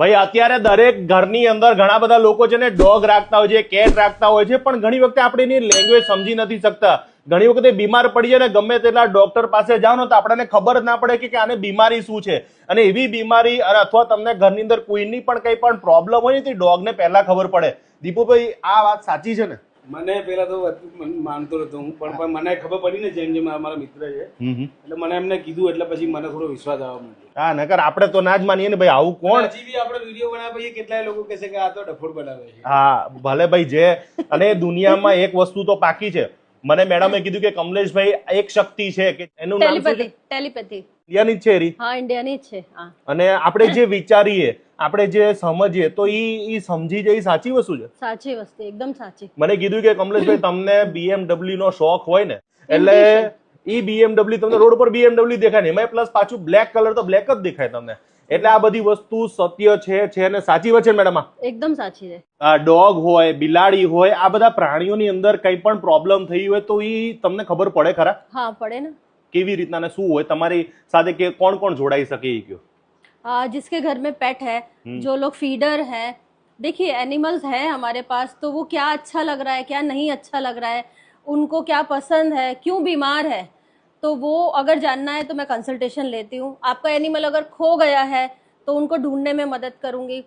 ભાઈ અત્યારે દરેક ઘરની અંદર ઘણા બધા લોકો છે ને ડોગ રાખતા હોય છે, કેટ રાખતા હોય છે, પણ ઘણી વખતે આપણે એની લેંગ્વેજ સમજી નથી શકતા. ઘણી વખતે બીમાર પડીએ ને ગમે તેટલા ડોક્ટર પાસે જાઓ ને તો આપણને ખબર જ ના પડે કે આને બીમારી શું છે. અને એવી બીમારી અથવા તમને ઘરની અંદર કોઈની પણ કંઈ પણ પ્રોબ્લેમ હોય ને તે ડોગને પહેલા ખબર પડે. દીપુભાઈ આ વાત સાચી છે ને? મને પેલા તો માનતો નતો હું, પણ મને ખબર પડી ને જેમ જેમ મારા મિત્ર છે એટલે મને એમને કીધું એટલે પછી મને થોડો વિશ્વાસ આવવા માંડ્યો. હા, નકર આપણે તો ના જ માનીએ ને ભાઈ, આવું કોણ. હજી બી આપણે વિડીયો બનાવીએ કેટલાય લોકો કહે છે કે આ તો ડફોડ બનાવે છે. હા ભલે ભાઈ જે, અને દુનિયામાં એક વસ્તુ તો પાકી છે. મને મેડમે કીધું કે કમલેશભાઈ એક શક્તિ છે કે એનું નામ શું છે? ટેલિપેથી. ઇન્ડિયાની જ છે એરી. હા, ઇન્ડિયાની જ છે. હા. અને આપણે જે વિચારીએ, આપણે જે સમજીએ તો ઈ સમજી જાય સાચી વસ્તુ છે. સાચી વસ્તુ, એકદમ સાચી. મને કીધું કે કમલેશભાઈ તમને BMW નો શોખ હોય ને એટલે ઈ BMW તમને રોડ પર BMW દેખાય ને એમાં પ્લસ પાછું બ્લેક કલર તો બ્લેક જ દેખાય તમને. એટલે આ બધી વસ્તુ સત્ય છે અને સાચી વાત છે મેડમ? એકદમ સાચી છે. ડોગ હોય, બિલાડી હોય, આ બધા પ્રાણીઓની અંદર કંઈ પણ પ્રોબ્લેમ થઈ હોય તો ઈ તમને ખબર પડે ખરા? હા, પડે ને. કેવી રીતના ને શું હોય તમારી સાથે, કે કોણ કોણ જોડાઈ શકે એ કયો? जिसके घर में पेट है, जो लोग फीडर है, देखिए एनिमल्स है हमारे पास, तो वो क्या अच्छा लग रहा है, क्या नहीं अच्छा लग रहा है, उनको क्या पसंद है, क्यों बीमार है, तो वो अगर जानना है तो मैं कंसल्टेशन लेती हूँ. आपका एनिमल अगर खो गया है तो उनको ढूंढने में मदद करूंगी.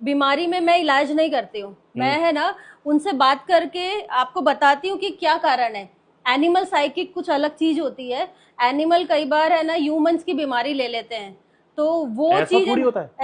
बीमारी में मैं इलाज नहीं करती हूँ, मैं है ना उनसे बात करके आपको बताती हूँ कि क्या कारण है. एनिमल साइकिक कुछ अलग चीज होती है. एनिमल कई बार है ना ह्यूमंस की बीमारी ले लेते हैं, तो वो चीज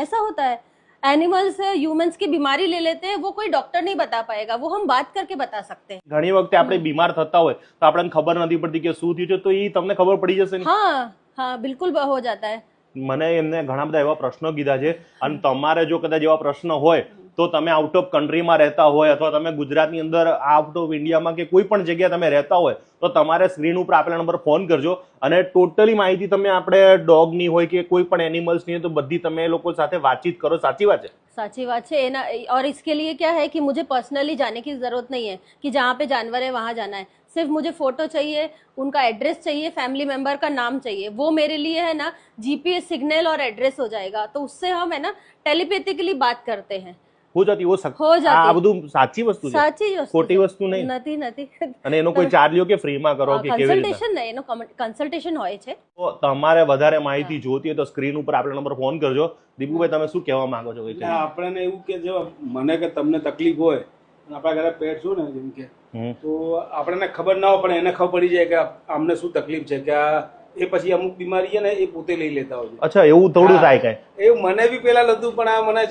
ऐसा होता है. एनिमल्स ह्यूमंस की बीमारी ले लेते हैं, वो कोई डॉक्टर नहीं बता पाएगा, वो हम बात करके बता सकते हैं. ઘણી વખતે આપણે બીમાર થતા હોય તો આપણને ખબર નથી પડતી કે શું થયું છે, તો ઈ તમને ખબર પડી જશે ને? हाँ हाँ, बिल्कुल हो जाता है. મને એમને ઘણા બધા એવા પ્રશ્નો કીધા છે, અને તમારે જો કદાચ એવા પ્રશ્ન હોય તો તમે આઉટ ઓફ કન્ટ્રીમાં રહેતા હોય અથવા તમે ગુજરાતની અંદર આઉટ ઓફ ઇન્ડિયામાં કે કોઈ પણ જગ્યાએ તમે રહેતા હોય તો તમારે સ્ક્રીન ઉપર આપેલા નંબર ફોન કરજો અને ટોટલી માહિતી તમે આપણે ડોગની હોય કે કોઈ પણ એનિમલ્સની હોય તો બધી તમે એ લોકો સાથે વાતચીત કરો. સાચી વાત છે? साची बात है ना. और इसके लिए क्या है कि मुझे पर्सनली जाने की जरूरत नहीं है कि जहाँ पे जानवर है वहाँ जाना है. सिर्फ मुझे फोटो चाहिए, उनका एड्रेस चाहिए, फैमिली मेंबर का नाम चाहिए. वो मेरे लिए है ना जीपीएस सिग्नल और एड्रेस हो जाएगा, तो उससे हम है ना टेलीपैथिकली बात करते हैं. હો જતી હો જાતી. આ બધું સાચી વસ્તુ છે, સાચી વસ્તુ, ખોટી વસ્તુ નહીં. નથી. અને એનો કોઈ ચાર્જ લ્યો કે ફ્રીમાં કરો કે કેવી રીતે? કન્સલ્ટેશન નહીં, એનો કન્સલ્ટેશન હોય છે. તો તમારે વધારે માહિતી જોતી હોય તો સ્ક્રીન ઉપર આપેલા નંબર ફોન કરજો. દીપુભાઈ તમે શું કહેવા માંગો છો? એટલે આપણને એવું કે જો મને કે તમને તકલીફ હોય અને આપણા ઘરે પેટ શું ને જેમ કે, તો આપણને ખબર ના હોય પણ એને ખબર પડી જાય કે આમને શું તકલીફ છે, કે આ એ પછી અમુક બીમારી છે ને એ પોતે લઈ લેતા હોય છે. અચ્છા, એવું થોડું થાય કઈ? એવું મને બી પેલા લતું, પણ આ મને